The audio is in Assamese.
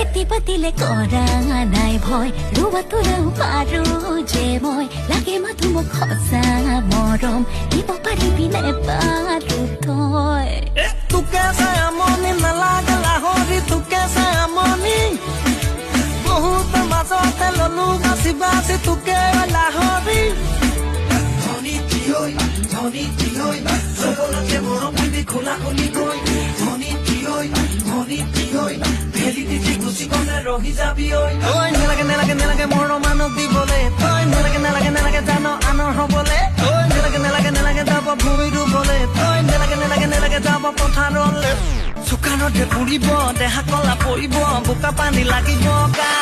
খেতি পাতিলে কৰা নাই ভয় ৰুব তোৰাও পাৰো যে মই লাগে মাথো মোক সঁচা মৰম দিব পাৰিবি নে পাৰো তই তোকে চাই আমনি নালাগে লাহৰি তোকে চাই আমনি বহুত মাজতে ললো বাচি বাচি তোকে লাহৰি ধনী থিয়ৈ চবলকে মৰম দিবি খোলা খুলি গৈ ধনী থিয়ৈ ভেলি দিছি গুচি গলে ৰহি যাবি ঐ নেলাগে নেলাগে নেলাগে মৰম মানুহ দিবলে তই নেলাগে নেলাগে নেলাগে জান আনৰ হবলে তই নেলাগে নেলাগে নেলাগে যাব ভূমি ৰুবলে তই নেলাগে নেলাগে নেলাগে যাব পথাৰলে চুকানতে পুৰিব দেহা কলা পৰিব বোকা পানী লাগিব গা